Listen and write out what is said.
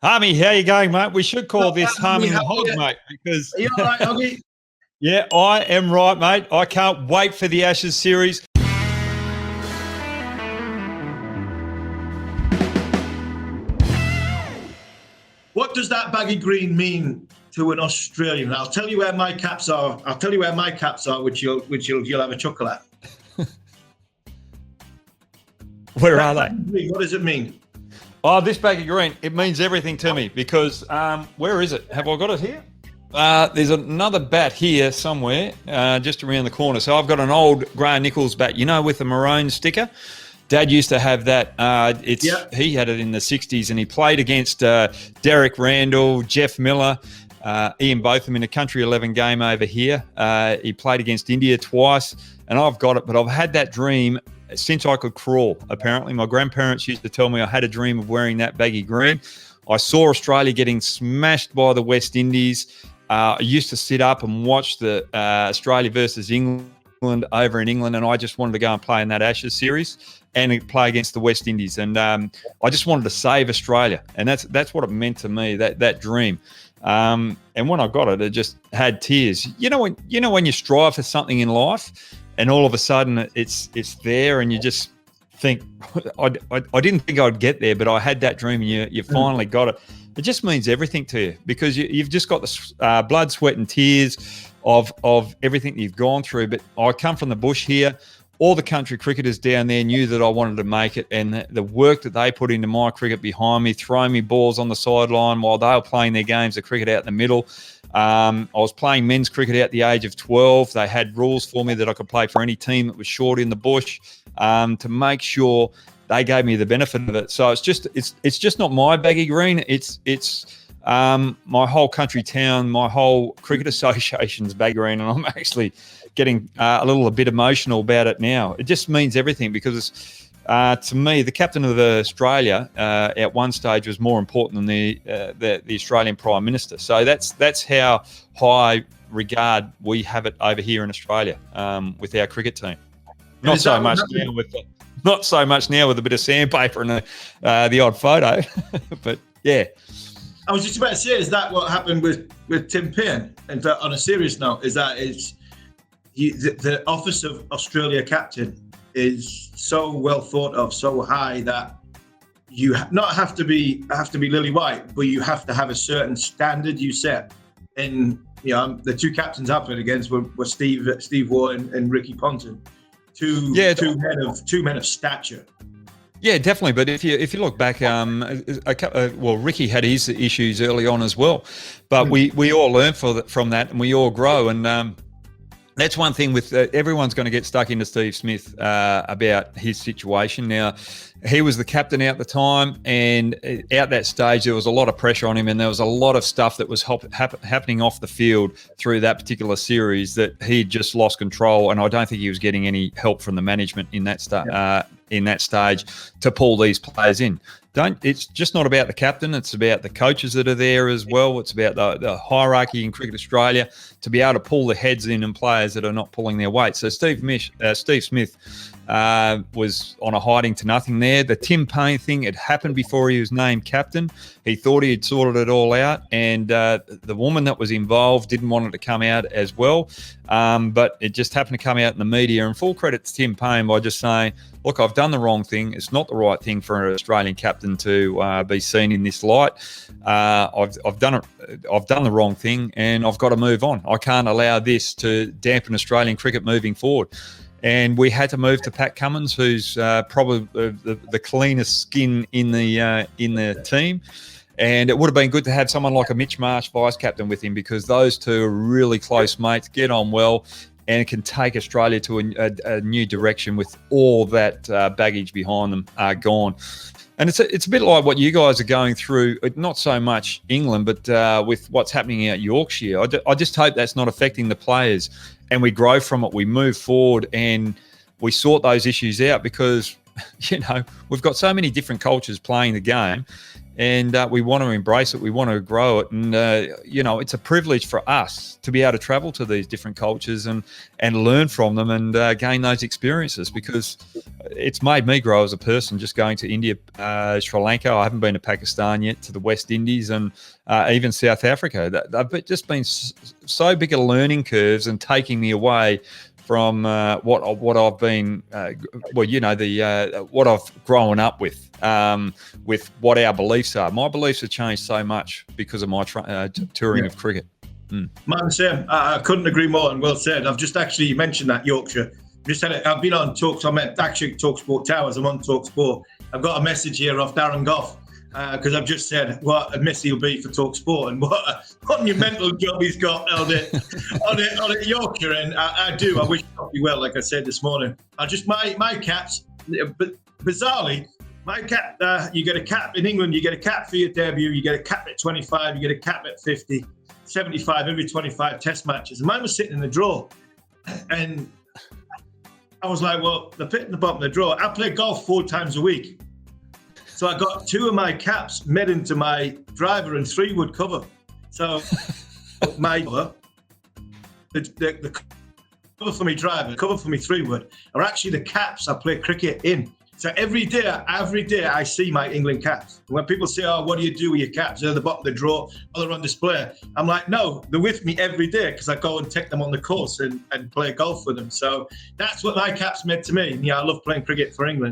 Harmy, how you going, mate? We should call this Hoggy, harming the how are hog, you? mate, because Are you all right, Hoggy? yeah, I am right, mate. I can't wait for the Ashes series. What does that baggy green mean to an Australian? I'll tell you where my caps are. Which you'll have a chuckle at. Where are they? Green, what does it mean? Oh, this baggy green, it means everything to me because where is it? Have I got it here? There's another bat here somewhere, just around the corner. So I've got an old Graham Nichols bat, with the maroon sticker. Dad used to have that. He had it in the 60s, and he played against Derek Randall, Jeff Miller, Ian Botham in a Country 11 game over here. He played against India twice, and I've got it, but I've had that dream since I could crawl. Apparently, my grandparents used to tell me I had a dream of wearing that baggy green. I saw Australia getting smashed by the West Indies. I used to sit up and watch the Australia versus England over in England, and I just wanted to go and play in that Ashes series and play against the West Indies. And I just wanted to save Australia, and that's what it meant to me, that dream. And when I got it, it just had tears. When you strive for something in life, and all of a sudden it's there, and you just think, I didn't think I'd get there, but I had that dream, and you finally got it. It just means everything to you because you've just got the blood, sweat, and tears of everything that you've gone through. But I come from the bush here. All the country cricketers down there knew that I wanted to make it, and the work that they put into my cricket behind me, throwing me balls on the sideline while they were playing their games of cricket out in the middle. I was playing men's cricket at the age of 12. They had rules for me that I could play for any team that was short in the bush, to make sure they gave me the benefit of it. So it's just not my baggy green. It's my whole country town, my whole cricket association's baggy green, and I'm actually getting a bit emotional about it now. It just means everything because to me, the captain of Australia at one stage was more important than the Australian Prime Minister. So that's how high regard we have it over here in Australia with our cricket team. Not so much now with a bit of sandpaper and the odd photo, but yeah. I was just about to say, is that what happened with Tim Paine? And on a serious note, the office of Australia captain is so well thought of, so high that you not have to be lily white, but you have to have a certain standard you set. And the two captains I played against were Steve Waugh and Ricky Ponting, two men of stature. Yeah, definitely. But if you look back, Ricky had his issues early on as well, but we all learn from that, and we all grow. And that's one thing with everyone's going to get stuck into Steve Smith about his situation. Now, he was the captain at the time, and at that stage, there was a lot of pressure on him, and there was a lot of stuff that was happening off the field through that particular series that he just lost control. And I don't think he was getting any help from the management in that stage to pull these players in. It's just not about the captain. It's about the coaches that are there as well. It's about the hierarchy in Cricket Australia to be able to pull the heads in and players that are not pulling their weight. So Steve Smith was on a hiding to nothing there. The Tim Paine thing had happened before he was named captain. He thought he had sorted it all out, and the woman that was involved didn't want it to come out as well. But it just happened to come out in the media. And full credit to Tim Paine by just saying, look, I've done the wrong thing. It's not the right thing for an Australian captain to be seen in this light. I've done the wrong thing, and I've got to move on. I can't allow this to dampen Australian cricket moving forward. And we had to move to Pat Cummins, who's probably the cleanest skin in the team. And it would have been good to have someone like a Mitch Marsh vice captain with him, because those two are really close mates, get on well, and it can take Australia to a new direction with all that baggage behind them gone. And it's a bit like what you guys are going through, not so much England, but with what's happening out Yorkshire. I just hope that's not affecting the players, and we grow from it, we move forward, and we sort those issues out, because we've got so many different cultures playing the game. and we want to embrace it. We want to grow it, and it's a privilege for us to be able to travel to these different cultures and learn from them and gain those experiences, because it's made me grow as a person. Just going to India, Sri Lanka, I haven't been to Pakistan yet, to the West Indies, and even South Africa. They've just been so big a learning curves and taking me away from what I've been, what I've grown up with what our beliefs are. My beliefs have changed so much because of my touring of cricket. Mine, Sam, I couldn't agree more, and well said. I've just actually mentioned that Yorkshire. I've been on Talk. I'm at actually TalkSport Towers. I'm on TalkSport. I've got a message here off Darren Goff, because I've just said what a miss he'll be for TalkSport, and what a monumental job he's got on it Yorkshire. And I wish Goffy well, like I said this morning. My caps, but bizarrely, my cap, you get a cap in England, you get a cap for your debut, you get a cap at 25, you get a cap at 50, 75, every 25 test matches. And mine was sitting in the drawer. And I was like, well, they're put in the bottom of the drawer. I play golf 4 times a week. So I got 2 of my caps made into my driver and 3 would cover. So my the cover for my driver, the cover for my 3 wood are actually the caps I play cricket in. So every day I see my England caps. When people say, oh, what do you do with your caps? They're at the bottom of the drawer, or they're on display. I'm like, no, they're with me every day, because I go and take them on the course and play golf with them. So that's what my caps meant to me. Yeah, I love playing cricket for England.